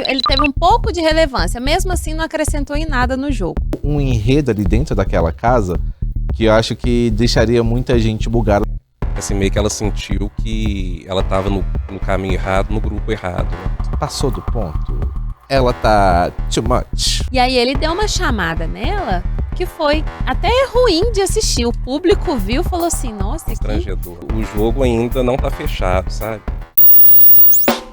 ele teve um pouco de relevância, mesmo assim não acrescentou em nada no jogo. Um enredo ali dentro daquela casa que eu acho que deixaria muita gente bugada. Assim, meio que ela sentiu que ela tava no caminho errado, no grupo errado, né? Passou do ponto. Ela tá too much. E aí ele deu uma chamada nela que foi até ruim de assistir. O público viu e falou assim, nossa, Constrangedor. O jogo ainda não tá fechado, sabe?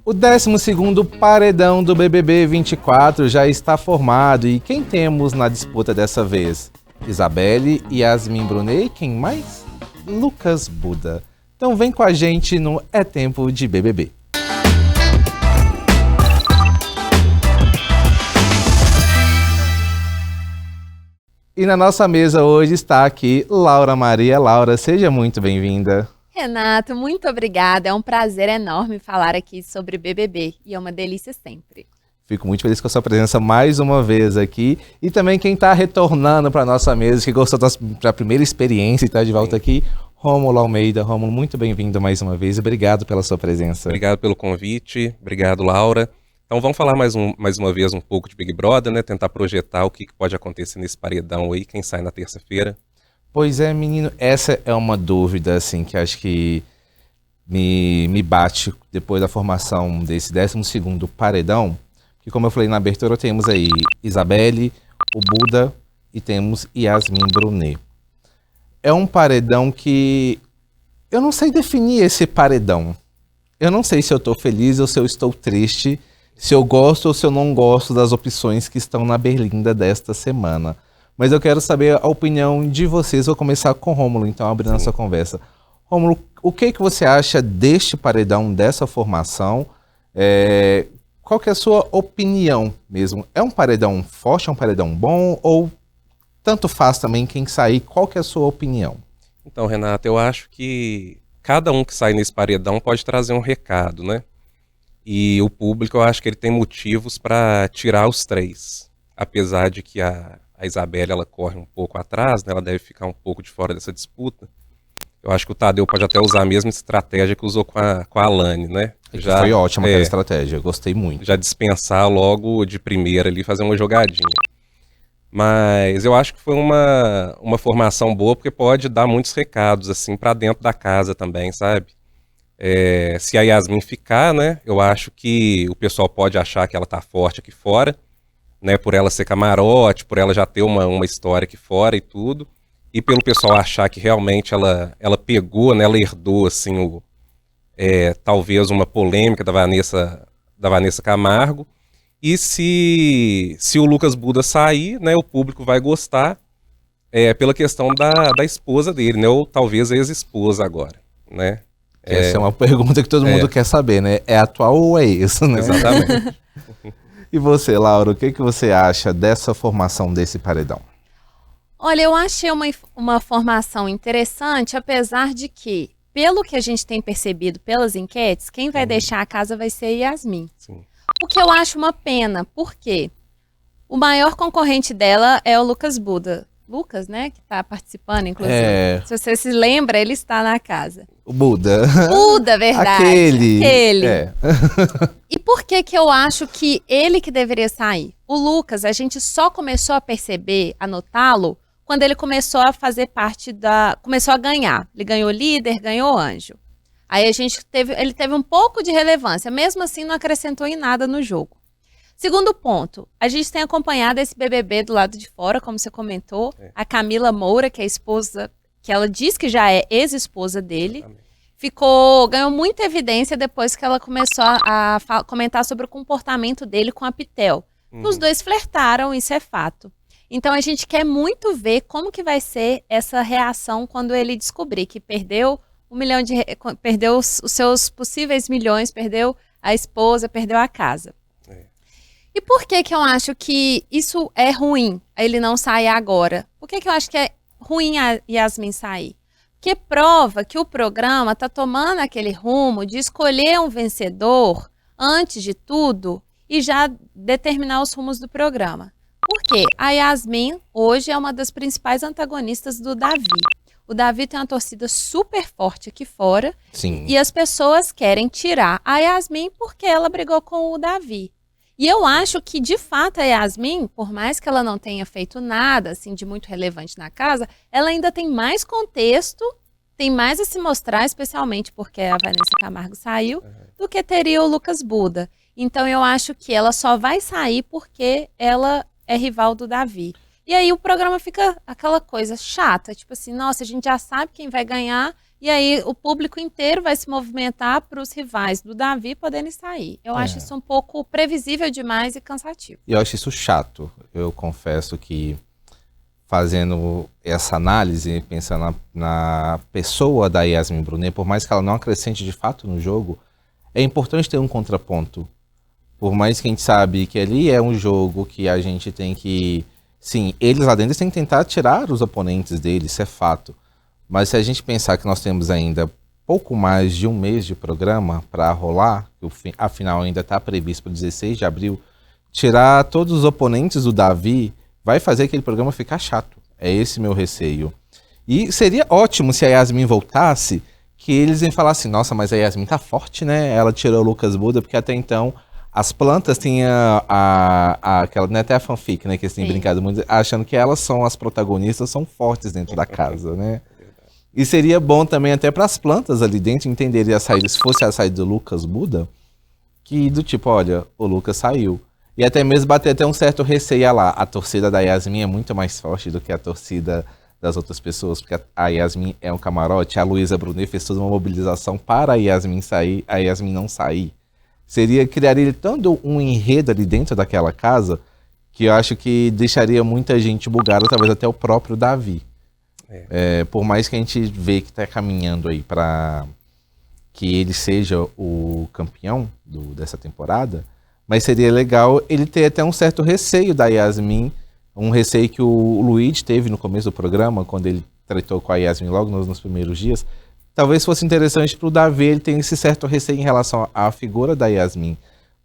O 12º paredão do BBB 24 já está formado. E quem temos na disputa dessa vez? Isabelle, Yasmin Brunet e quem mais? Lucas Buda. Então vem com a gente no É Tempo de BBB. E na nossa mesa hoje está aqui Laura Maria. Laura, seja muito bem-vinda. Renato, muito obrigada. É um prazer enorme falar aqui sobre BBB e é uma delícia sempre. Fico muito feliz com a sua presença mais uma vez aqui. E também quem está retornando para a nossa mesa, que gostou da primeira experiência e está de volta aqui, Rômulo Almeida. Rômulo, muito bem-vindo mais uma vez. Obrigado pela sua presença. Obrigado pelo convite. Obrigado, Laura. Então vamos falar mais uma vez um pouco de Big Brother, né? Tentar projetar o que pode acontecer nesse paredão aí, quem sai na terça-feira. Pois é, menino, essa é uma dúvida, assim, que acho que me bate depois da formação desse 12º paredão, que como eu falei na abertura, temos aí Isabelle, o Buda e temos Yasmin Brunet. É um paredão que eu não sei definir esse paredão. Eu não sei se eu tô feliz ou se eu estou triste, se eu gosto ou se eu não gosto das opções que estão na berlinda desta semana. Mas eu quero saber a opinião de vocês. Vou começar com o Rômulo, então, abrindo essa conversa. Rômulo, o que você acha deste paredão, dessa formação? Qual que é a sua opinião mesmo? É um paredão forte, é um paredão bom? Ou tanto faz também quem sair? Qual que é a sua opinião? Então, Renato, eu acho que cada um que sai nesse paredão pode trazer um recado, né? E o público, eu acho que ele tem motivos para tirar os três. Apesar de que a Isabelle, ela corre um pouco atrás, né? Ela deve ficar um pouco de fora dessa disputa. Eu acho que o Tadeu pode até usar a mesma estratégia que usou com a Alane, né? Foi ótima aquela estratégia, eu gostei muito. Já dispensar logo de primeira ali, fazer uma jogadinha. Mas eu acho que foi uma formação boa, porque pode dar muitos recados, assim, para dentro da casa também, sabe? Se a Yasmin ficar, né? Eu acho que o pessoal pode achar que ela tá forte aqui fora, né, por ela ser camarote, por ela já ter uma história aqui fora e tudo, e pelo pessoal achar que realmente ela pegou, né, ela herdou, assim, talvez uma polêmica da Vanessa Camargo, e se o Lucas Buda sair, né, o público vai gostar pela questão da esposa dele, né, ou talvez a ex-esposa agora, né. Essa é uma pergunta que todo mundo quer saber, né, é atual ou é isso, né? Exatamente. E você, Laura, o que você acha dessa formação desse paredão? Olha, eu achei uma formação interessante, apesar de que, pelo que a gente tem percebido pelas enquetes, quem vai deixar a casa vai ser Yasmin. Sim. O que eu acho uma pena, porque o maior concorrente dela é o Lucas Buda. Lucas, né, que tá participando, inclusive. Se você se lembra, ele está na casa. O Buda. Buda, verdade. Aquele. E por que eu acho que ele que deveria sair? O Lucas, a gente só começou a perceber, a notá-lo, quando ele começou a fazer parte começou a ganhar. Ele ganhou líder, ganhou anjo. Aí ele teve um pouco de relevância, mesmo assim não acrescentou em nada no jogo. Segundo ponto, a gente tem acompanhado esse BBB do lado de fora, como você comentou, a Camila Moura, que é a esposa, que ela diz que já é ex-esposa dele, ganhou muita evidência depois que ela começou a comentar sobre o comportamento dele com a Pitel. Os dois flertaram, isso é fato. Então a gente quer muito ver como que vai ser essa reação quando ele descobrir que perdeu perdeu os seus possíveis milhões, perdeu a esposa, perdeu a casa. E por que eu acho que isso é ruim, ele não sair agora? Por que eu acho que é ruim a Yasmin sair? Porque prova que o programa está tomando aquele rumo de escolher um vencedor antes de tudo e já determinar os rumos do programa. Por quê? A Yasmin hoje é uma das principais antagonistas do Davi. O Davi tem uma torcida super forte aqui fora. Sim. E as pessoas querem tirar a Yasmin porque ela brigou com o Davi. E eu acho que, de fato, a Yasmin, por mais que ela não tenha feito nada assim de muito relevante na casa, ela ainda tem mais contexto, tem mais a se mostrar, especialmente porque a Vanessa Camargo saiu, do que teria o Lucas Buda. Então eu acho que ela só vai sair porque ela é rival do Davi. E aí o programa fica aquela coisa chata, tipo assim, nossa, a gente já sabe quem vai ganhar, e aí o público inteiro vai se movimentar para os rivais do Davi poderem sair. Eu acho isso um pouco previsível demais e cansativo. E eu acho isso chato. Eu confesso que fazendo essa análise, pensando na pessoa da Yasmin Brunet, por mais que ela não acrescente de fato no jogo, é importante ter um contraponto. Por mais que a gente sabe que ali é um jogo que a gente tem que... Sim, eles lá dentro têm que tentar tirar os oponentes deles, isso é fato. Mas se a gente pensar que nós temos ainda pouco mais de um mês de programa para rolar, que afinal ainda está previsto para 16 de abril, tirar todos os oponentes do Davi vai fazer aquele programa ficar chato. É esse meu receio. E seria ótimo se a Yasmin voltasse, que eles iam falar assim, nossa, mas a Yasmin tá forte, né? Ela tirou o Lucas Buda, porque até então as plantas têm aquela, não é até a fanfic, né, que eles têm brincado muito, achando que elas são as protagonistas, são fortes dentro da casa, né? E seria bom também até para as plantas ali dentro entenderem a saída, se fosse a saída do Lucas Buda, que do tipo, olha, o Lucas saiu. E até mesmo bater até um certo receio lá. A torcida da Yasmin é muito mais forte do que a torcida das outras pessoas, porque a Yasmin é um camarote, a Luísa Brunet fez toda uma mobilização para a Yasmin sair, a Yasmin não sair. Criaria tanto um enredo ali dentro daquela casa, que eu acho que deixaria muita gente bugada, talvez até o próprio Davi. Por mais que a gente vê que está caminhando aí para que ele seja o campeão dessa temporada, mas seria legal ele ter até um certo receio da Yasmin, um receio que o Luigi teve no começo do programa, quando ele tratou com a Yasmin logo nos primeiros dias. Talvez fosse interessante para o Davi ele ter esse certo receio em relação à figura da Yasmin,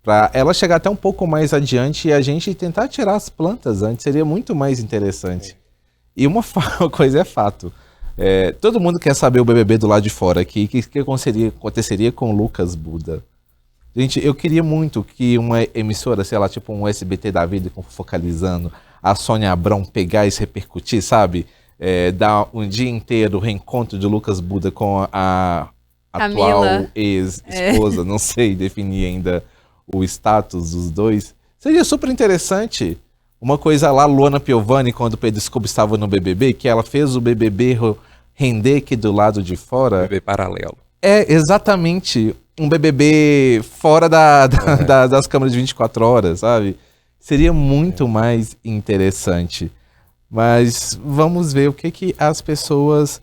para ela chegar até um pouco mais adiante e a gente tentar tirar as plantas antes, seria muito mais interessante. E uma coisa é fato, todo mundo quer saber o BBB do lado de fora aqui, o que aconteceria com o Lucas Buda. Gente, eu queria muito que uma emissora, sei lá, tipo um SBT da vida, focalizando, a Sônia Abrão pegar e se repercutir, sabe? Dar um dia inteiro o reencontro de Lucas Buda com a atual ex-esposa, não sei definir ainda o status dos dois. Seria super interessante. Uma coisa lá, Luana Piovani, quando o Pedro Scooby estava no BBB, que ela fez o BBB render aqui do lado de fora. BBB paralelo. Exatamente um BBB fora das câmeras de 24 horas, sabe? Seria muito mais interessante. Mas vamos ver o que as pessoas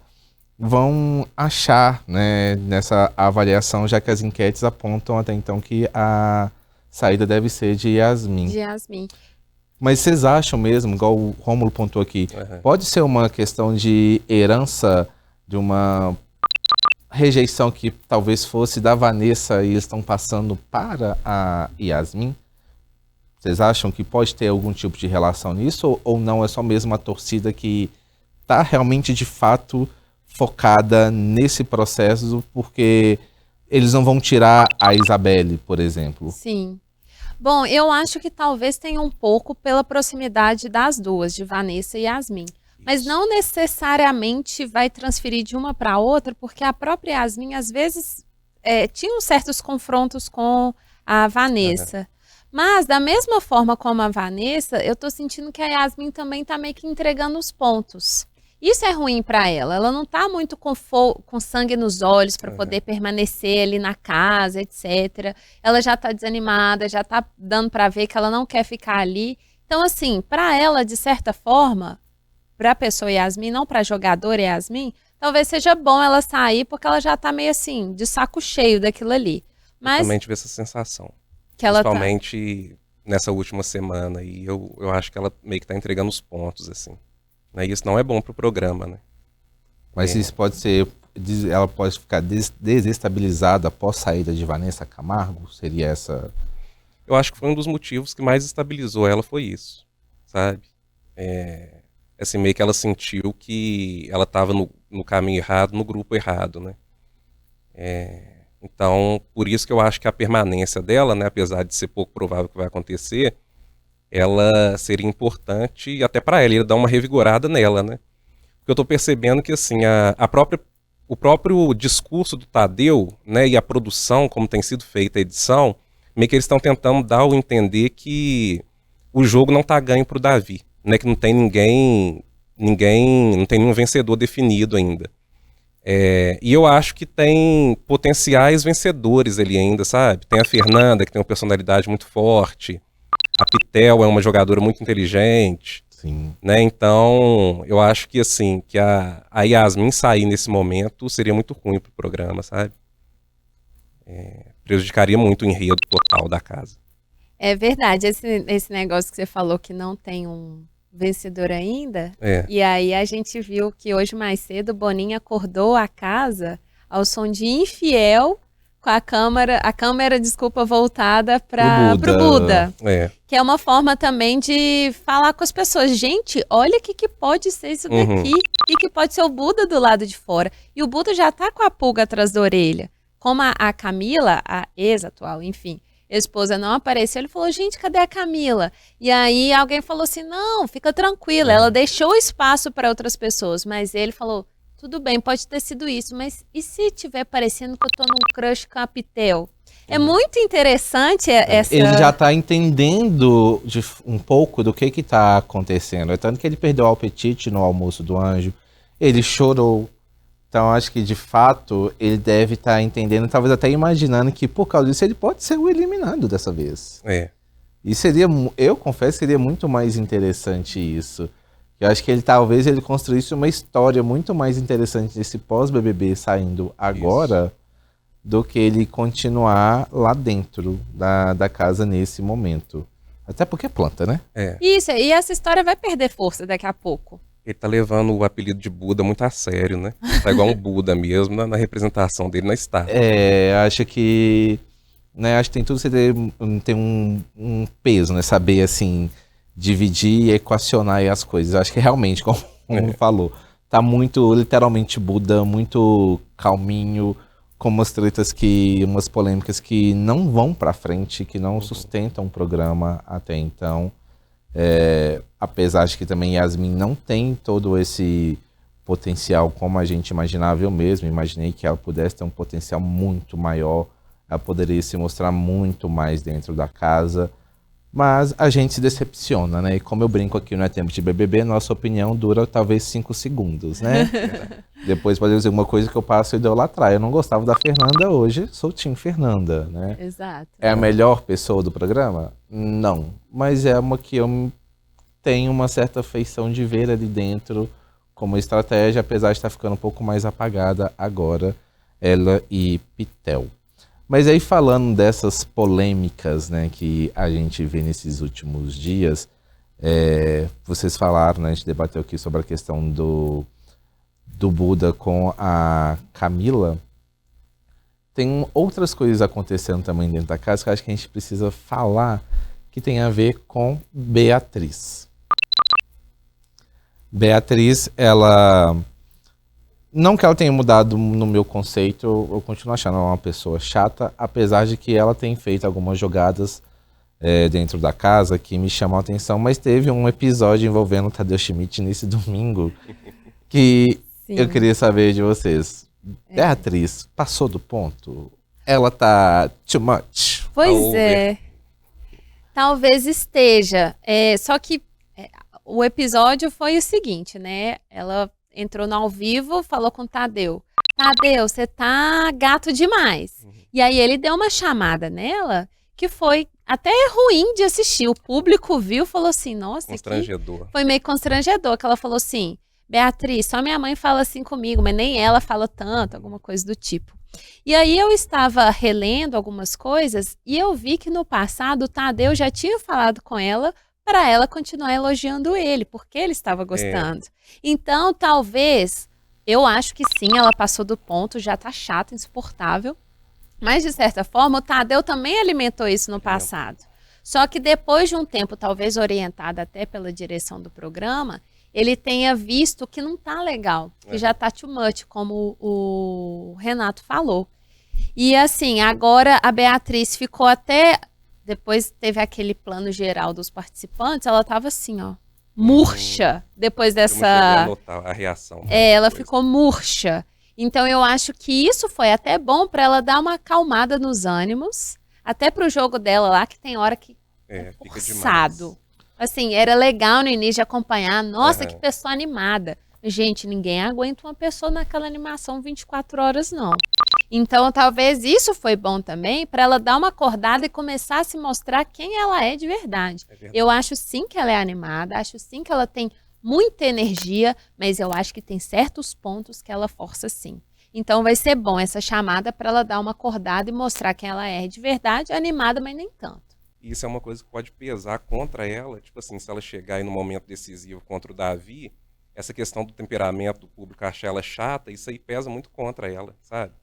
vão achar, né, nessa avaliação, já que as enquetes apontam até então que a saída deve ser de Yasmin. Mas vocês acham mesmo, igual o Rômulo pontuou aqui, pode ser uma questão de herança, de uma rejeição que talvez fosse da Vanessa e eles estão passando para a Yasmin? Vocês acham que pode ter algum tipo de relação nisso ou não? É só mesmo a torcida que está realmente de fato focada nesse processo porque eles não vão tirar a Isabelle, por exemplo? Sim. Bom, eu acho que talvez tenha um pouco pela proximidade das duas, de Vanessa e Yasmin. Mas não necessariamente vai transferir de uma para outra, porque a própria Yasmin, às vezes, tinha certos confrontos com a Vanessa. Mas, da mesma forma como a Vanessa, eu tô sentindo que a Yasmin também tá meio que entregando os pontos. Isso é ruim para ela. Ela não tá muito com sangue nos olhos para poder permanecer ali na casa, etc. Ela já tá desanimada, já tá dando para ver que ela não quer ficar ali. Então, assim, para ela, de certa forma, para a pessoa Yasmin, não para a jogadora Yasmin, talvez seja bom ela sair, porque ela já tá meio assim, de saco cheio daquilo ali. Mas Eu também tive essa sensação. que ela Principalmente nessa última semana. E eu acho que ela meio que tá entregando os pontos, assim. Né? E isso não é bom pro programa, né? Mas isso pode ser... Ela pode ficar desestabilizada após a saída de Vanessa Camargo? Seria essa... Eu acho que foi um dos motivos que mais estabilizou ela, foi isso. Sabe? Assim, meio que ela sentiu que ela estava no caminho errado, no grupo errado, né? Então, por isso que eu acho que a permanência dela, né, apesar de ser pouco provável que vai acontecer, ela seria importante até para ela, ele dar uma revigorada nela, né? Porque eu tô percebendo que, assim, o próprio discurso do Tadeu, né, e a produção, como tem sido feita a edição, meio que eles estão tentando dar o entender que o jogo não tá ganho pro Davi, né, que não tem não tem nenhum vencedor definido ainda. E eu acho que tem potenciais vencedores ali ainda, sabe? Tem a Fernanda, que tem uma personalidade muito forte, a Pitel é uma jogadora muito inteligente, Sim. né? Então, eu acho que assim, que a Yasmin sair nesse momento seria muito ruim pro programa, sabe? Prejudicaria muito o enredo total da casa. É verdade, esse negócio que você falou que não tem um vencedor ainda. E aí a gente viu que hoje mais cedo o Boninho acordou a casa ao som de Infiel com a câmera, desculpa, voltada para pro Buda. Que é uma forma também de falar com as pessoas. Gente, olha o que pode ser isso daqui. O que pode ser o Buda do lado de fora. E o Buda já tá com a pulga atrás da orelha. Como a Camila, a ex-atual, enfim, esposa não apareceu, ele falou, gente, cadê a Camila? E aí alguém falou assim, não, fica tranquila, ela deixou espaço para outras pessoas, mas ele falou, tudo bem, pode ter sido isso, mas e se tiver parecendo que eu tô num crush com a Pitel? É muito interessante essa... Ele já tá entendendo um pouco do que tá acontecendo, é tanto que ele perdeu o apetite no almoço do anjo, ele chorou. Então, acho que, de fato, ele deve estar entendendo, talvez até imaginando que, por causa disso, ele pode ser o eliminado dessa vez. E seria, eu confesso, seria muito mais interessante isso. Eu acho que talvez ele construísse uma história muito mais interessante desse pós-BBB saindo agora do que ele continuar lá dentro da casa nesse momento. Até porque é planta, né? Isso, e essa história vai perder força daqui a pouco. Ele tá levando o apelido de Buda muito a sério, né? Tá igual um Buda mesmo na representação dele na Star. Acho que... Né, acho que tem tudo você tem um peso, né? Saber, assim, dividir e equacionar as coisas. Acho que realmente, como falou, tá muito, literalmente, Buda, muito calminho, com umas tretas umas polêmicas que não vão pra frente, que não sustentam o programa até então. Apesar de que também Yasmin não tem todo esse potencial como a gente imaginava, eu mesmo imaginei que ela pudesse ter um potencial muito maior, ela poderia se mostrar muito mais dentro da casa, mas a gente se decepciona, né? E como eu brinco aqui, não é tempo de BBB, nossa opinião dura talvez 5 segundos, né? Depois pode dizer uma coisa que eu passo a idolatrar. Eu não gostava da Fernanda, hoje sou Team Fernanda, né? Exato. É a melhor pessoa do programa? Não. Mas é uma que eu tenho uma certa afeição de ver ali dentro como estratégia, apesar de estar ficando um pouco mais apagada agora, ela e Pitel. Mas aí falando dessas polêmicas, né, que a gente vê nesses últimos dias, vocês falaram, né, a gente debateu aqui sobre a questão do Buda com a Camila. Tem outras coisas acontecendo também dentro da casa que eu acho que a gente precisa falar, que tem a ver com Beatriz. Beatriz, ela... Não que ela tenha mudado no meu conceito, eu continuo achando ela uma pessoa chata, apesar de que ela tem feito algumas jogadas dentro da casa que me chamam a atenção, mas teve um episódio envolvendo o Tadeu Schmidt nesse domingo que eu queria saber de vocês. Beatriz, passou do ponto? Ela tá too much? Pois é. Talvez esteja. Só que o episódio foi o seguinte, né? Ela entrou no ao vivo, falou com o Tadeu. Tadeu, você tá gato demais. E aí ele deu uma chamada nela que foi até ruim de assistir. O público viu, falou assim, nossa, constrangedor. Foi meio constrangedor, que ela falou assim, Beatriz, só minha mãe fala assim comigo, mas nem ela fala tanto, alguma coisa do tipo. E aí eu estava relendo algumas coisas e eu vi que no passado o Tadeu já tinha falado com ela para ela continuar elogiando ele, porque ele estava gostando. Então, talvez, eu acho que sim, ela passou do ponto, já tá chata, insuportável. Mas, de certa forma, o Tadeu também alimentou isso no passado. Só que depois de um tempo, talvez orientado até pela direção do programa, ele tenha visto que não tá legal, que já tá too much, como o Renato falou. E assim, agora a Beatriz ficou até... Depois teve aquele plano geral dos participantes, ela tava assim, ó, murcha, depois Eu não cheguei a dessa... notar a reação. ela depois. ficou murcha. Então eu acho que isso foi até bom para ela dar uma acalmada nos ânimos, até pro jogo dela lá, que tem hora que Fica forçado. demais. Assim, era legal no início de acompanhar. Nossa, Aham. que pessoa animada. Gente, ninguém aguenta uma pessoa naquela animação 24 horas, não. Então, talvez isso foi bom também para ela dar uma acordada e começar a se mostrar quem ela é de verdade. É verdade. Eu acho sim que ela é animada, acho sim que ela tem muita energia, mas eu acho que tem certos pontos que ela força sim. Então vai ser bom essa chamada para ela dar uma acordada e mostrar quem ela é de verdade, animada, mas nem tanto. Isso é uma coisa que pode pesar contra ela, tipo assim, se ela chegar aí no momento decisivo contra o Davi, essa questão do temperamento do público achar ela chata, isso aí pesa muito contra ela, sabe?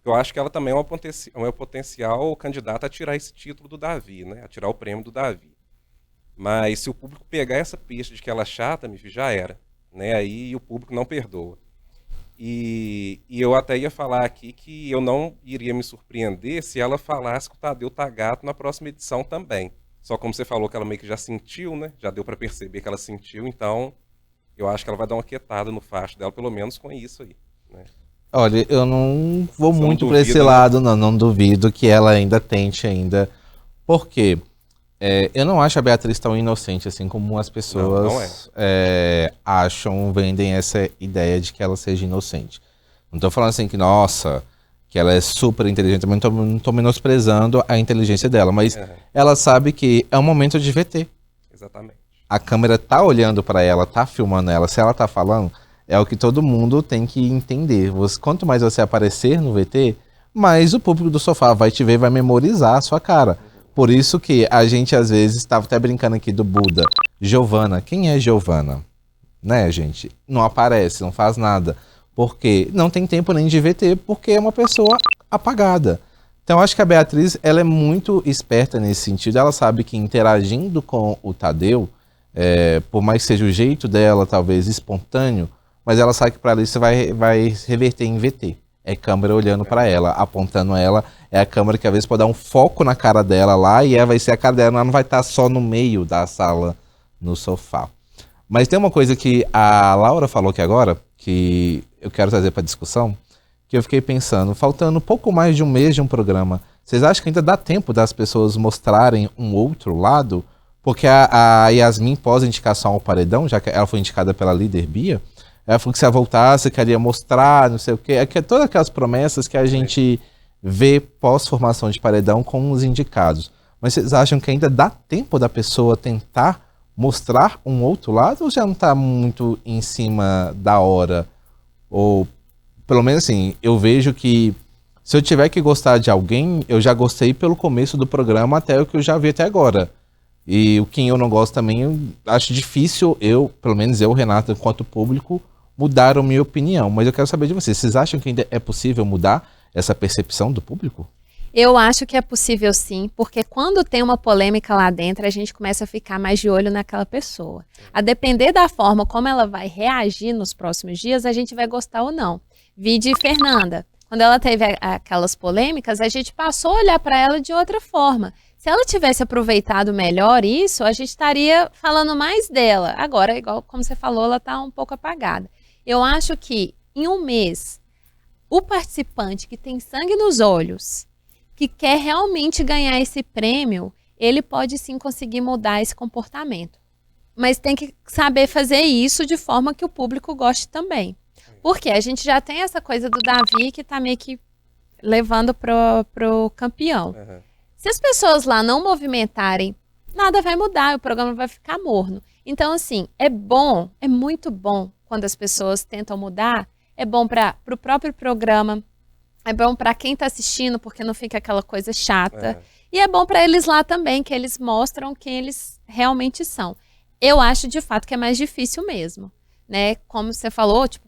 Eu acho que ela também é uma potencial candidata a tirar esse título do Davi, né? A tirar o prêmio do Davi. Mas se o público pegar essa pista de que ela é chata, meu filho, já era, né? Aí o público não perdoa. E eu até ia falar aqui que eu não iria me surpreender se ela falasse que o Tadeu tá gato na próxima edição também. Só como você falou que ela meio que já sentiu, né? Já deu pra perceber que ela sentiu, então eu acho que ela vai dar uma quietada no facho dela, pelo menos com isso aí, né? Olha, eu não vou Você não muito pra esse duvida, né? lado, não. Não duvido que ela ainda tente ainda. Por quê? Eu não acho a Beatriz tão inocente assim como as pessoas acham, vendem essa ideia de que ela seja inocente. Não tô falando assim que, nossa, que ela é super inteligente, também não tô menosprezando a inteligência dela, mas ela sabe que é um momento de VT. Exatamente. A câmera tá olhando pra ela, tá filmando ela, se ela tá falando, é o que todo mundo tem que entender. Quanto mais você aparecer no VT, mais o público do sofá vai te ver, vai memorizar a sua cara. Por isso que a gente, às vezes, estava até brincando aqui do Buda. Giovana, quem é Giovana? Né, gente? Não aparece, não faz nada. Porque não tem tempo nem de VT, porque é uma pessoa apagada. Então, acho que a Beatriz, ela é muito esperta nesse sentido. Ela sabe que interagindo com o Tadeu, por mais que seja o jeito dela, talvez espontâneo, mas ela sabe que para isso vai reverter em VT. É câmera olhando para ela, apontando ela. É a câmera que às vezes pode dar um foco na cara dela lá e vai ser a cara dela, ela não vai estar só no meio da sala, no sofá. Mas tem uma coisa que a Laura falou aqui agora, que eu quero trazer para discussão, que eu fiquei pensando, faltando pouco mais de um mês de um programa, vocês acham que ainda dá tempo das pessoas mostrarem um outro lado? Porque a Yasmin, pós-indicação ao paredão, já que ela foi indicada pela líder Bia, ela falou que se ela voltasse, queria mostrar, não sei o quê. Todas aquelas promessas que a gente vê pós-formação de paredão com os indicados. Mas vocês acham que ainda dá tempo da pessoa tentar mostrar um outro lado ou já não está muito em cima da hora? Ou, pelo menos assim, eu vejo que se eu tiver que gostar de alguém, eu já gostei pelo começo do programa até o que eu já vi até agora. E o quem eu não gosto também, eu acho difícil pelo menos eu, Renato, enquanto público, mudar a minha opinião. Mas eu quero saber de vocês. Vocês acham que ainda é possível mudar essa percepção do público? Eu acho que é possível sim, porque quando tem uma polêmica lá dentro, a gente começa a ficar mais de olho naquela pessoa. A depender da forma como ela vai reagir nos próximos dias, a gente vai gostar ou não. Vide Fernanda. Quando ela teve aquelas polêmicas, a gente passou a olhar para ela de outra forma. Se ela tivesse aproveitado melhor isso, a gente estaria falando mais dela. Agora, igual como você falou, ela está um pouco apagada. Eu acho que em um mês, o participante que tem sangue nos olhos, que quer realmente ganhar esse prêmio, ele pode sim conseguir mudar esse comportamento. Mas tem que saber fazer isso de forma que o público goste também. Porque a gente já tem essa coisa do Davi que está meio que levando pro campeão. Se as pessoas lá não movimentarem, nada vai mudar, o programa vai ficar morno. Então, assim, é bom, é muito bom quando as pessoas tentam mudar, é bom para o próprio programa, é bom para quem está assistindo, porque não fica aquela coisa chata. E é bom para eles lá também, que eles mostram quem eles realmente são. Eu acho, de fato, que é mais difícil mesmo, né? Como você falou, tipo,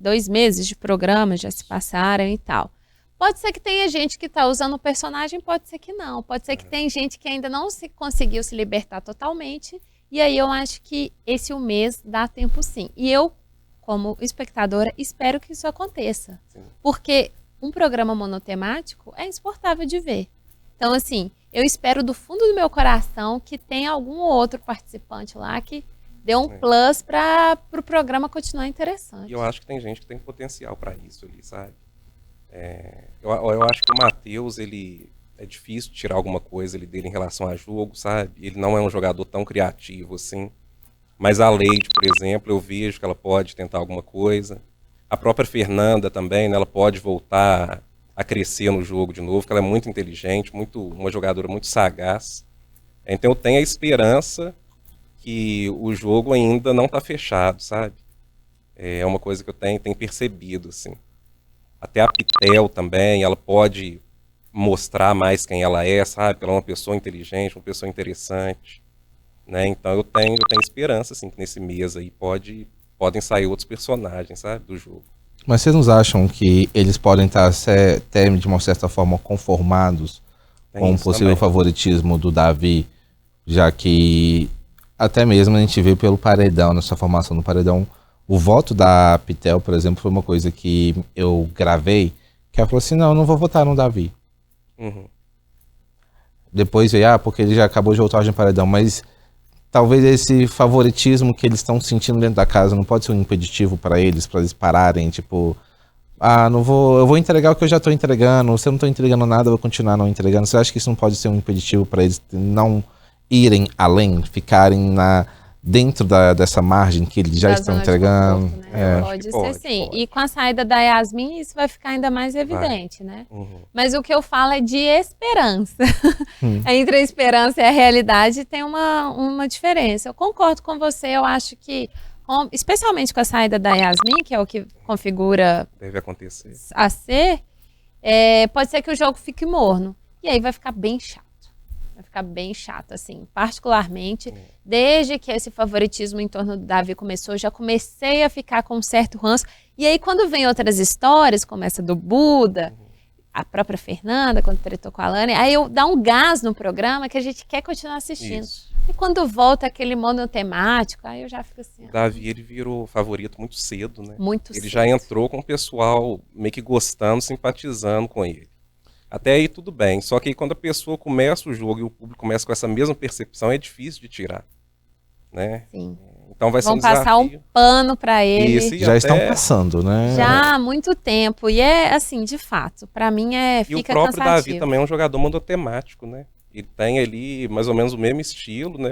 2 meses de programa já se passaram e tal. Pode ser que tenha gente que está usando o personagem, pode ser que não. Pode ser que tem gente que ainda não conseguiu se libertar totalmente. E aí eu acho que esse um mês dá tempo sim. E eu, como espectadora, espero que isso aconteça. Sim. Porque um programa monotemático é insuportável de ver. Então, assim, eu espero do fundo do meu coração que tenha algum outro participante lá que dê um plus para o programa continuar interessante. E eu acho que tem gente que tem potencial para isso ali, sabe? Eu acho que o Matheus, ele é difícil tirar alguma coisa dele em relação a jogo, sabe? Ele não é um jogador tão criativo assim. Mas a Leide, por exemplo, eu vejo que ela pode tentar alguma coisa. A própria Fernanda também, né, ela pode voltar a crescer no jogo de novo, porque ela é muito inteligente, uma jogadora muito sagaz. Então eu tenho a esperança que o jogo ainda não está fechado, sabe? É uma coisa que eu tenho percebido, assim. Até a Pitel também, ela pode mostrar mais quem ela é, sabe? Ela é uma pessoa inteligente, uma pessoa interessante, né? Então eu tenho esperança, assim, que nesse mês aí podem sair outros personagens, sabe? Do jogo. Mas vocês não acham que eles podem estar até de uma certa forma conformados com o possível favoritismo do Davi, já que até mesmo a gente vê pelo paredão, nessa formação do paredão, o voto da Pitel, por exemplo, foi uma coisa que eu gravei, que ela falou assim, não, eu não vou votar no Davi. Depois veio, porque ele já acabou de voltar no paredão, mas talvez esse favoritismo que eles estão sentindo dentro da casa não pode ser um impeditivo para eles pararem, tipo, eu vou entregar o que eu já estou entregando, se eu não estou entregando nada, eu vou continuar não entregando. Você acha que isso não pode ser um impeditivo para eles não irem além, ficarem dentro dessa margem que eles já estão entregando? Conforto, né? Pode ser sim. Pode. E com a saída da Yasmin, isso vai ficar ainda mais evidente, né? Mas o que eu falo é de esperança. Entre a esperança e a realidade tem uma diferença. Eu concordo com você, eu acho que, especialmente com a saída da Yasmin, que é o que configura deve acontecer a ser, pode ser que o jogo fique morno. E aí vai ficar bem chato. Vai ficar bem chato, assim, particularmente, desde que esse favoritismo em torno do Davi começou, já comecei a ficar com um certo ranço. E aí, quando vem outras histórias, como essa do Buda, a própria Fernanda, quando tretou com a Alane, aí dá um gás no programa que a gente quer continuar assistindo. Isso. E quando volta aquele monotemático, aí eu já fico assim... O Davi, ele virou favorito muito cedo, né? Muito cedo. Ele já entrou com o pessoal meio que gostando, simpatizando com ele. Até aí tudo bem, só que aí quando a pessoa começa o jogo e o público começa com essa mesma percepção, é difícil de tirar, né? Sim. Então vai ser um desafio. Vão passar um pano para ele. Já estão passando, né? Já há muito tempo. E é assim, de fato, para mim fica cansativo. E o próprio Davi também é um jogador monotemático, né? Ele tem ali mais ou menos o mesmo estilo, né?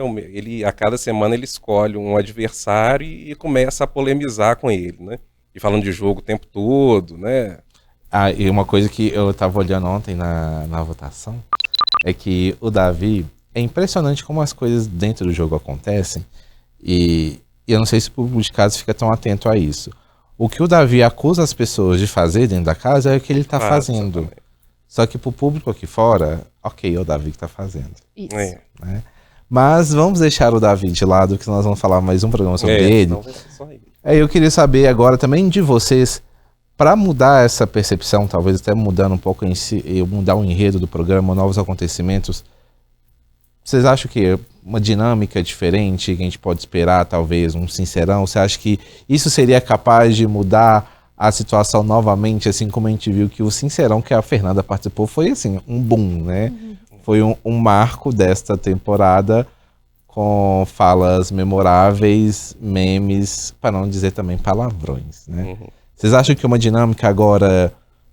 A cada semana ele escolhe um adversário e começa a polemizar com ele, né? E falando de jogo o tempo todo, né? E uma coisa que eu estava olhando ontem na votação é que o Davi, é impressionante como as coisas dentro do jogo acontecem e eu não sei se o público de casa fica tão atento a isso. O que o Davi acusa as pessoas de fazer dentro da casa é o que ele está fazendo. Exatamente. Só que pro público aqui fora, ok, é o Davi que está fazendo. Isso. Né? Mas vamos deixar o Davi de lado, que nós vamos falar mais um programa sobre ele. Não vai ser só ele. Eu queria saber agora também de vocês, para mudar essa percepção, talvez até mudando um pouco mudar o enredo do programa, novos acontecimentos, vocês acham que uma dinâmica diferente que a gente pode esperar, talvez, um sincerão? Você acha que isso seria capaz de mudar a situação novamente, assim como a gente viu que o sincerão que a Fernanda participou foi assim, um boom, né? Foi um marco desta temporada com falas memoráveis, memes, para não dizer também palavrões, né? Vocês acham que uma dinâmica agora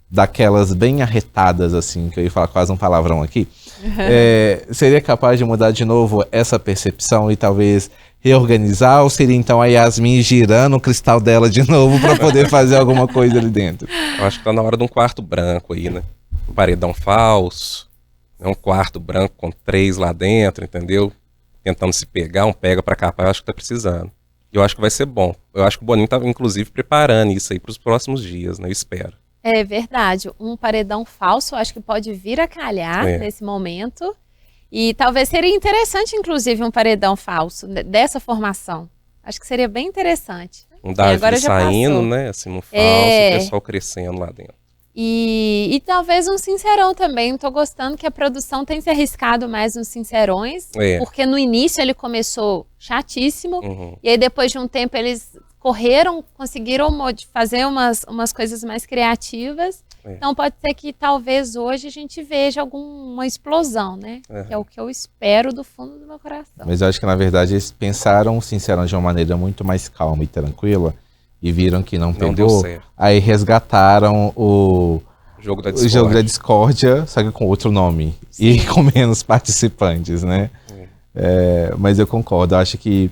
daquelas bem arretadas, assim, que eu ia falar quase um palavrão aqui, seria capaz de mudar de novo essa percepção e talvez reorganizar? Ou seria então a Yasmin girando o cristal dela de novo para poder fazer alguma coisa ali dentro? Eu acho que tá na hora de um quarto branco aí, né? Um paredão falso, um quarto branco com 3 lá dentro, entendeu? Tentando se pegar, um pega pra capar, eu acho que tá precisando. Eu acho que vai ser bom. Eu acho que o Boninho tá, inclusive, preparando isso aí para os próximos dias, né? Eu espero. É verdade. Um paredão falso, eu acho que pode vir a calhar nesse momento. E talvez seria interessante, inclusive, um paredão falso dessa formação. Acho que seria bem interessante. Um Davi agora saindo, né? Assim, no falso, o pessoal crescendo lá dentro. E talvez um sincerão também. Tô gostando que a produção tem se arriscado mais nos sincerões, porque no início ele começou chatíssimo, e aí depois de um tempo eles correram, conseguiram fazer umas coisas mais criativas. Então pode ser que talvez hoje a gente veja alguma explosão, né? Que é o que eu espero do fundo do meu coração. Mas eu acho que na verdade eles pensaram, sinceramente, de uma maneira muito mais calma e tranquila e viram que não pegou. Deu certo. Aí resgataram o jogo da discórdia, só que com outro nome. Sim. E com menos participantes, né? Mas eu concordo, eu acho que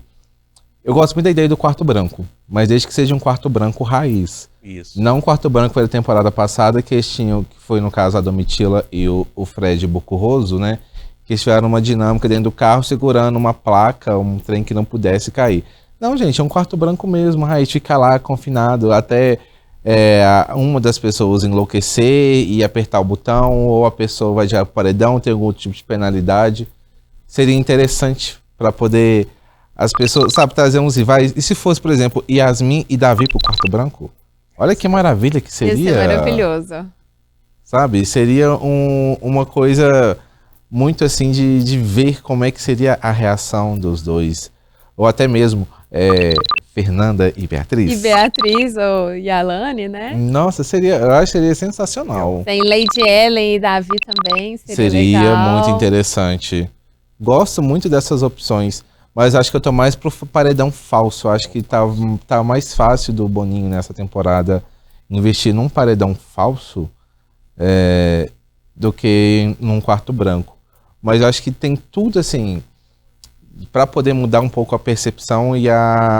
eu gosto muito da ideia do quarto branco, mas desde que seja um quarto branco raiz. Isso. Não um quarto branco da temporada passada, que eles tinham, que foi no caso a Domitila e o Fred Bocurroso, né? Que eles tiveram uma dinâmica dentro do carro segurando uma placa, um trem que não pudesse cair. Não, gente, é um quarto branco mesmo, raiz, fica lá confinado até uma das pessoas enlouquecer e apertar o botão, ou a pessoa vai já pro paredão, tem algum tipo de penalidade. Seria interessante para poder as pessoas, sabe, trazer uns rivais. E se fosse, por exemplo, Yasmin e Davi pro quarto branco? Olha que maravilha que seria. Isso é maravilhoso. Sabe, seria uma coisa muito assim de ver como é que seria a reação dos dois. Ou até mesmo Fernanda e Beatriz. E Beatriz ou Yalane, né? Nossa, eu acho que seria sensacional. Tem Lady Ellen e Davi também, seria legal. Muito interessante. Gosto muito dessas opções. Mas acho que eu tô mais pro paredão falso. Acho que tá mais fácil do Boninho nessa temporada investir num paredão falso do que num quarto branco. Mas eu acho que tem tudo assim para poder mudar um pouco a percepção e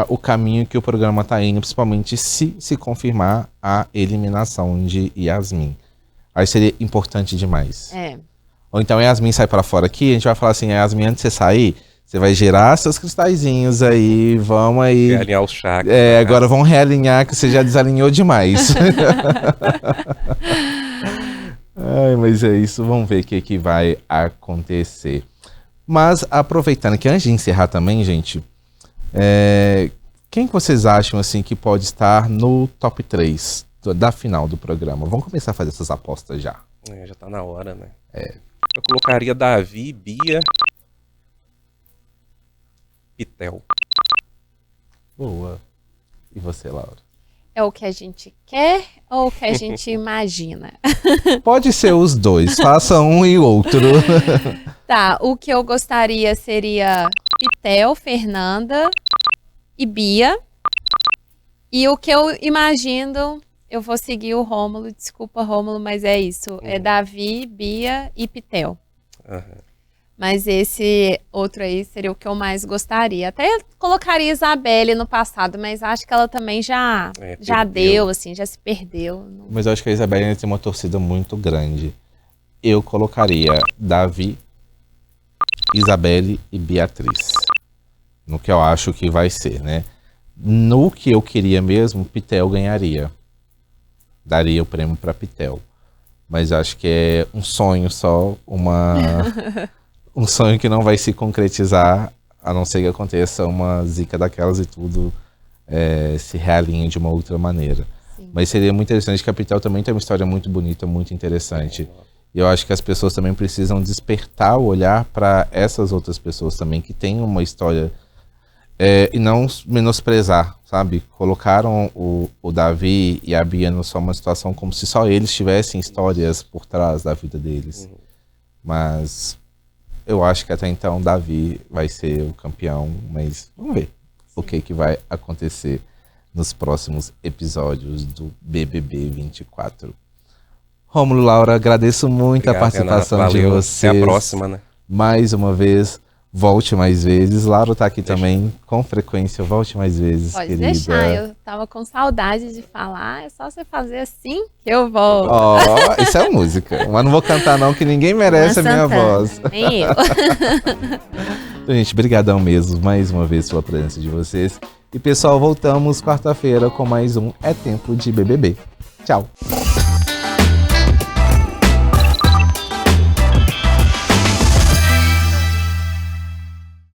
o caminho que o programa tá indo, principalmente se confirmar a eliminação de Yasmin. Aí seria importante demais. Ou então Yasmin sai para fora aqui, a gente vai falar assim, Yasmin, antes de você sair, você vai girar seus cristalzinhos aí, vamos aí. Realinhar os chakras. Agora vamos realinhar, que você já desalinhou demais. Ai, mas é isso, vamos ver o que vai acontecer. Mas aproveitando que antes de encerrar também, gente, quem que vocês acham assim que pode estar no top 3 da final do programa? Vamos começar a fazer essas apostas já. Já tá na hora, né? Eu colocaria Davi, Bia... Pitel. Boa. E você, Laura? É o que a gente quer ou o que a gente imagina? Pode ser os dois. Faça um e outro. Tá, o que eu gostaria seria Pitel, Fernanda e Bia. E o que eu imagino, eu vou seguir o Rômulo. Desculpa, Rômulo, mas é isso. É Davi, Bia e Pitel. Mas esse outro aí seria o que eu mais gostaria. Até colocaria Isabelle no passado, mas acho que ela também já deu, assim, já se perdeu. Mas eu acho que a Isabelle ainda tem uma torcida muito grande. Eu colocaria Davi, Isabelle e Beatriz. No que eu acho que vai ser, né? No que eu queria mesmo, Pitel ganharia. Daria o prêmio para Pitel. Mas acho que é um sonho só, um sonho que não vai se concretizar, a não ser que aconteça uma zica daquelas e tudo se realinhe de uma outra maneira. Sim. Mas seria muito interessante, que a Pitel também tem uma história muito bonita, muito interessante. E eu acho que as pessoas também precisam despertar o olhar para essas outras pessoas também, que têm uma história, e não menosprezar, sabe? Colocaram o Davi e a Bia só uma situação como se só eles tivessem histórias por trás da vida deles. Mas... eu acho que até então Davi vai ser o campeão, mas vamos ver o que vai acontecer nos próximos episódios do BBB 24. Rômulo, Laura, agradeço muito a participação de vocês. Até a próxima, né? Mais uma vez, volte mais vezes. Laura tá aqui também com frequência, volte mais vezes, Pode querida. deixar, eu tava com saudade de falar, é só você fazer assim que eu volto. Isso é música, mas não vou cantar não, que ninguém merece a minha voz. Nem eu. Então, gente, brigadão mesmo, mais uma vez, pela presença de vocês. E, pessoal, voltamos quarta-feira com mais um É Tempo de BBB. Tchau!